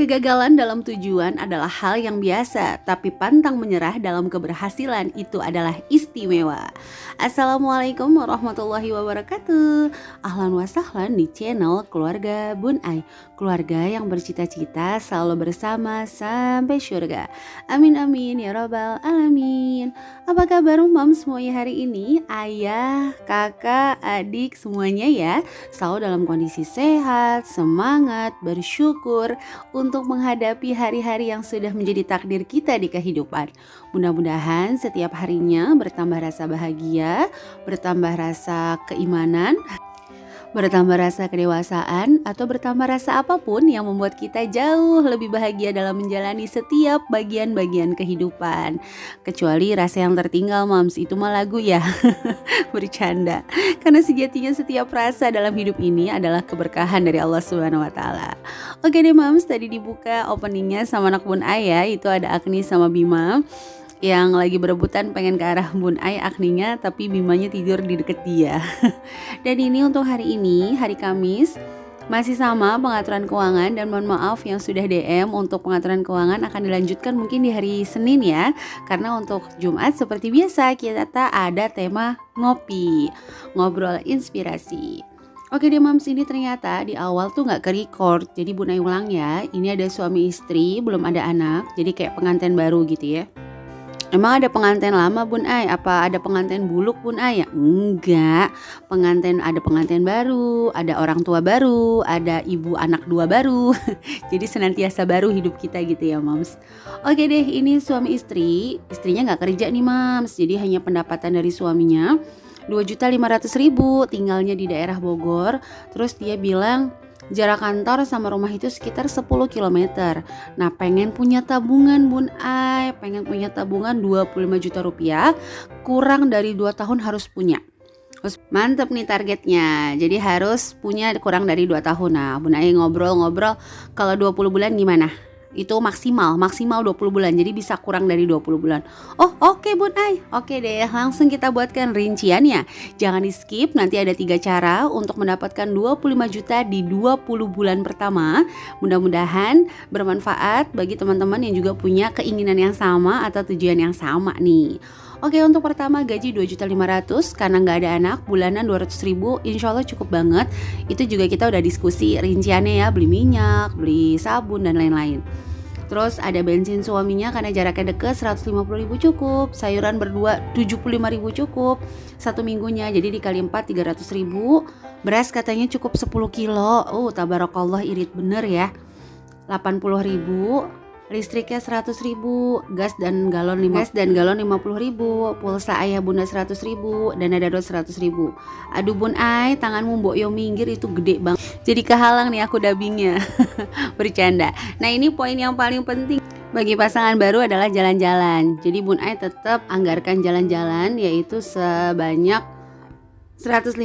Kegagalan dalam tujuan adalah hal yang biasa, tapi pantang menyerah dalam keberhasilan itu adalah istimewa. Assalamualaikum warahmatullahi wabarakatuh. Ahlan wa sahlan di channel Keluarga Bun Ai, keluarga yang bercita-cita selalu bersama sampai surga. Amin amin ya robbal alamin. Apa kabar mom semuanya hari ini? Ayah, kakak, adik semuanya ya selalu dalam kondisi sehat, semangat, bersyukur untuk menghadapi hari-hari yang sudah menjadi takdir kita di kehidupan. Mudah-mudahan setiap harinya bertambah rasa bahagia, bertambah rasa keimanan, bertambah rasa kedewasaan, atau bertambah rasa apapun yang membuat kita jauh lebih bahagia dalam menjalani setiap bagian-bagian kehidupan. Kecuali rasa yang tertinggal moms, itu mah lagu ya. Bercanda. Karena sejatinya setiap rasa dalam hidup ini adalah keberkahan dari Allah Subhanahu wa taala. Oke deh moms, tadi dibuka openingnya sama anak Bun Ai ya, itu ada Agni sama Bima yang lagi berebutan pengen ke arah Bun Ai Agninya, tapi Bimanya tidur di deket dia. Dan ini untuk hari ini, hari Kamis, masih sama pengaturan keuangan, dan mohon maaf yang sudah DM untuk pengaturan keuangan akan dilanjutkan mungkin di hari Senin ya. Karena untuk Jumat seperti biasa kita ada tema ngopi, ngobrol inspirasi. Oke deh moms, ini ternyata di awal tuh gak ke-record, jadi Bun Ai ulang ya. Ini ada suami istri, belum ada anak, jadi kayak pengantin baru gitu ya. Emang ada pengantin lama Bun Ai? Apa ada pengantin buluk Bun Ai? Ya enggak, ada pengantin baru, ada orang tua baru, ada ibu anak dua baru. Jadi senantiasa baru hidup kita gitu ya moms. Oke deh, ini suami istri, istrinya gak kerja nih moms, jadi hanya pendapatan dari suaminya 2.500.000, tinggalnya di daerah Bogor. Terus dia bilang jarak kantor sama rumah itu sekitar 10 km. Nah pengen punya tabungan Bun Ai, pengen punya tabungan 25 juta rupiah, kurang dari 2 tahun harus punya. Terus mantep nih targetnya, jadi harus punya kurang dari 2 tahun. Nah Bun Ai ngobrol-ngobrol, kalau 20 bulan gimana? Itu maksimal 20 bulan, jadi bisa kurang dari 20 bulan. Oh oke Bun Ai, oke deh, langsung kita buatkan rinciannya. Jangan di skip, nanti ada 3 cara untuk mendapatkan 25 juta di 20 bulan pertama. Mudah-mudahan bermanfaat bagi teman-teman yang juga punya keinginan yang sama atau tujuan yang sama nih. Oke, untuk pertama gaji 2.500.000 karena nggak ada anak, bulanan 200.000, insya Allah cukup banget. Itu juga kita udah diskusi rinciannya ya, beli minyak, beli sabun dan lain-lain. Terus ada bensin suaminya karena jaraknya deket 150.000 cukup, sayuran berdua 75.000 cukup, 1 minggunya jadi dikali 4 300.000. Beras katanya cukup 10 kilo, tabarakallah irit bener ya, 80.000. Listriknya 100.000, gas dan galon 50.000, pulsa ayah bunda 100.000, dan dana darurat 100.000. Aduh Bun Ai, tanganmu mbok yo minggir, itu gede banget. Jadi kehalang nih aku dubbingnya. Bercanda. Nah ini poin yang paling penting bagi pasangan baru adalah jalan-jalan. Jadi Bun Ai tetap anggarkan jalan-jalan, yaitu sebanyak 150.000.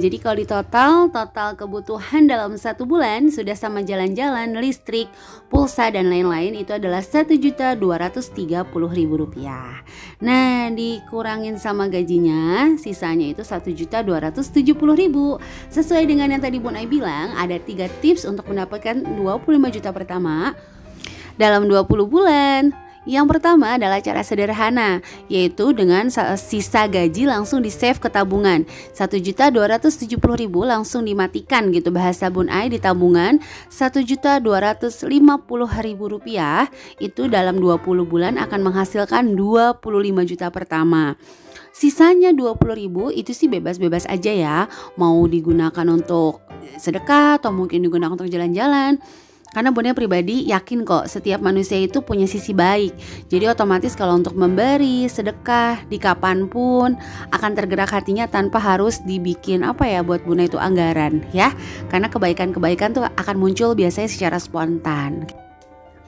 Jadi kalau di total kebutuhan dalam 1 bulan sudah sama jalan-jalan, listrik, pulsa dan lain-lain itu adalah 1.230.000 rupiah. Nah dikurangin sama gajinya, sisanya itu 1.270.000. Sesuai dengan yang tadi Bun Ai bilang, ada 3 tips untuk mendapatkan 25 juta pertama dalam 20 bulan. Yang pertama adalah cara sederhana, yaitu dengan sisa gaji langsung di save ke tabungan. 1.270.000 langsung dimatikan gitu bahasa Bun Ai di tabungan. 1.250.000 rupiah itu dalam 20 bulan akan menghasilkan 25 juta pertama. Sisanya 20.000 itu sih bebas-bebas aja ya, mau digunakan untuk sedekah atau mungkin digunakan untuk jalan-jalan. Karena Bun Ai pribadi yakin kok setiap manusia itu punya sisi baik. Jadi otomatis kalau untuk memberi, sedekah, di kapanpun akan tergerak hatinya tanpa harus dibikin buat Bun Ai itu anggaran ya. Karena kebaikan-kebaikan tuh akan muncul biasanya secara spontan.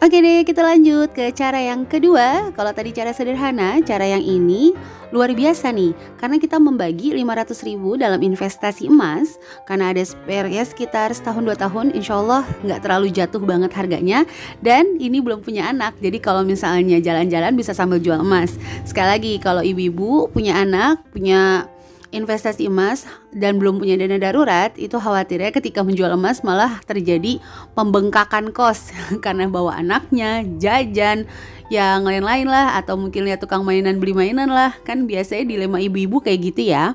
Oke deh, kita lanjut ke cara yang kedua. Kalau tadi cara sederhana, cara yang ini luar biasa nih. Karena kita membagi 500.000 dalam investasi emas. Karena ada spare ya sekitar setahun 2 tahun, insya Allah gak terlalu jatuh banget harganya. Dan ini belum punya anak, jadi kalau misalnya jalan-jalan bisa sambil jual emas. Sekali lagi, kalau ibu-ibu punya anak, punya investasi emas dan belum punya dana darurat, itu khawatirnya ketika menjual emas malah terjadi pembengkakan kos karena bawa anaknya, jajan, yang lain-lain lah, atau mungkin lihat tukang mainan beli mainan lah. Kan biasanya dilema ibu-ibu kayak gitu ya.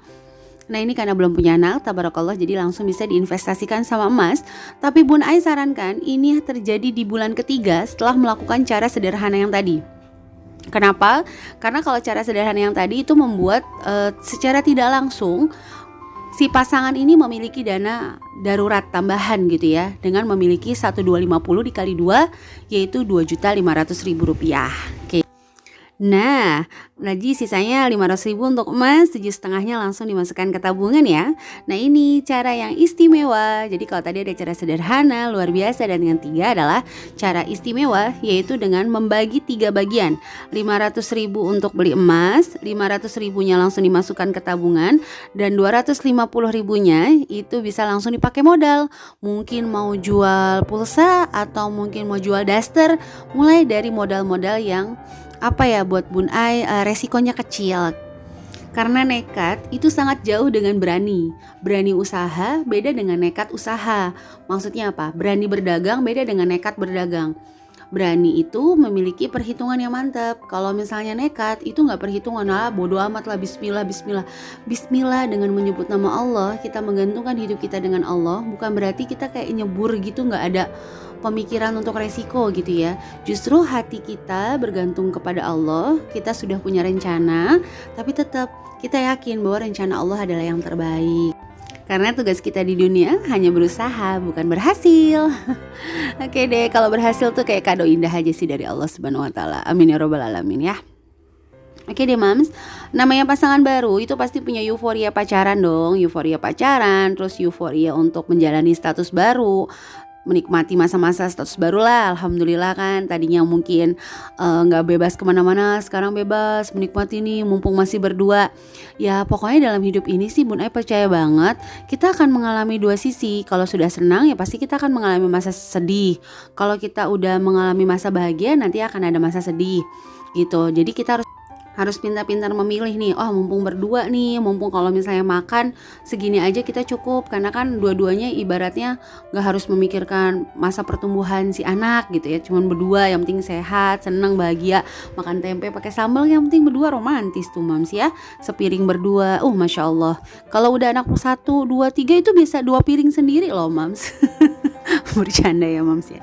Nah ini karena belum punya anak, tabarakallah, jadi langsung bisa diinvestasikan sama emas. Tapi Bun Ai sarankan ini terjadi di bulan ketiga setelah melakukan cara sederhana yang tadi. Kenapa? Karena kalau cara sederhana yang tadi itu membuat secara tidak langsung si pasangan ini memiliki dana darurat tambahan gitu ya, dengan memiliki 1.250 dikali 2 yaitu Rp2.500.000. Oke. Nah, lagi sisanya 500.000 untuk emas, 7,5-nya langsung dimasukkan ke tabungan ya. Nah ini cara yang istimewa. Jadi kalau tadi ada cara sederhana, luar biasa, dan yang tiga adalah cara istimewa, yaitu dengan membagi 3 bagian. 500.000 untuk beli emas, 500.000-nya langsung dimasukkan ke tabungan, dan 250.000-nya itu bisa langsung dipakai modal. Mungkin mau jual pulsa atau mungkin mau jual daster, mulai dari modal-modal yang buat Bun Ai resikonya kecil. Karena nekat itu sangat jauh dengan berani. Berani usaha beda dengan nekat usaha. Maksudnya apa? Berani berdagang beda dengan nekat berdagang. Berani itu memiliki perhitungan yang mantap. Kalau misalnya nekat itu nggak perhitungan, bodo amat lah, bismillah, bismillah. Bismillah dengan menyebut nama Allah, kita menggantungkan hidup kita dengan Allah. Bukan berarti kita kayak nyebur gitu, nggak ada pemikiran untuk resiko gitu ya. Justru hati kita bergantung kepada Allah. Kita sudah punya rencana, tapi tetap kita yakin bahwa rencana Allah adalah yang terbaik. Karena tugas kita di dunia hanya berusaha, bukan berhasil. Oke deh, kalau berhasil tuh kayak kado indah aja sih dari Allah Subhanahu wa taala. Amin ya robbal alamin ya. Oke deh Mams, namanya pasangan baru itu pasti punya euforia pacaran dong. Euforia pacaran, terus euforia untuk menjalani status baru, menikmati masa-masa status baru lah. Alhamdulillah kan, tadinya mungkin gak bebas kemana-mana, sekarang bebas menikmati nih mumpung masih berdua. Ya pokoknya dalam hidup ini sih Bun Ai percaya banget kita akan mengalami dua sisi. Kalau sudah senang ya pasti kita akan mengalami masa sedih. Kalau kita udah mengalami masa bahagia, nanti akan ada masa sedih gitu. Jadi kita harus pintar-pintar memilih nih. Oh mumpung berdua nih, mumpung kalau misalnya makan segini aja kita cukup. Karena kan dua-duanya ibaratnya gak harus memikirkan masa pertumbuhan si anak gitu ya. Cuman berdua, yang penting sehat, senang, bahagia. Makan tempe pakai sambal, yang penting berdua, romantis tuh Mams ya. Sepiring berdua, Masya Allah. Kalau udah anak 1, 2, 3 itu bisa 2 piring sendiri loh Mams. Bercanda ya Mams ya.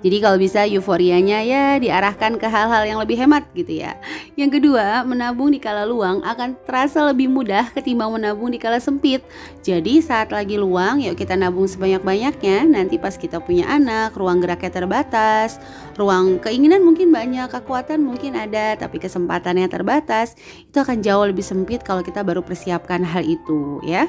Jadi kalau bisa euforianya ya diarahkan ke hal-hal yang lebih hemat gitu ya. Yang kedua, menabung di kala luang akan terasa lebih mudah ketimbang menabung di kala sempit. Jadi saat lagi luang, yuk kita nabung sebanyak-banyaknya. Nanti pas kita punya anak, ruang geraknya terbatas, ruang keinginan mungkin banyak, kekuatan mungkin ada, tapi kesempatannya terbatas. Itu akan jauh lebih sempit kalau kita baru persiapkan hal itu ya.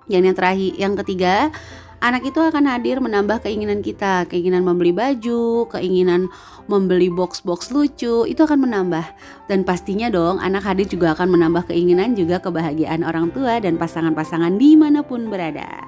Dan yang ketiga, anak itu akan hadir menambah keinginan kita, keinginan membeli baju, keinginan membeli box-box lucu, itu akan menambah. Dan pastinya dong, anak hadir juga akan menambah keinginan juga kebahagiaan orang tua dan pasangan-pasangan dimanapun berada.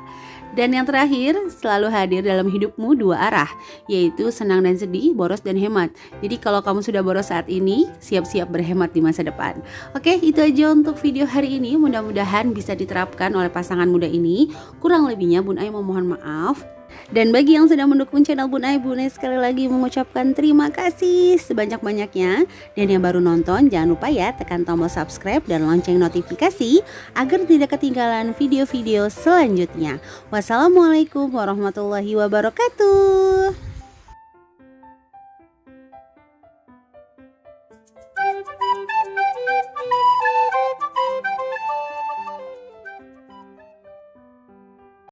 Dan yang terakhir, selalu hadir dalam hidupmu 2 arah, yaitu senang dan sedih, boros dan hemat. Jadi kalau kamu sudah boros saat ini, siap-siap berhemat di masa depan. Oke, itu aja untuk video hari ini. Mudah-mudahan bisa diterapkan oleh pasangan muda ini. Kurang lebihnya Bun Ai memohon maaf. Dan bagi yang sudah mendukung channel Bun Ai sekali lagi mengucapkan terima kasih sebanyak-banyaknya. Dan yang baru nonton, jangan lupa ya tekan tombol subscribe dan lonceng notifikasi agar tidak ketinggalan video-video selanjutnya. Wassalamualaikum warahmatullahi wabarakatuh.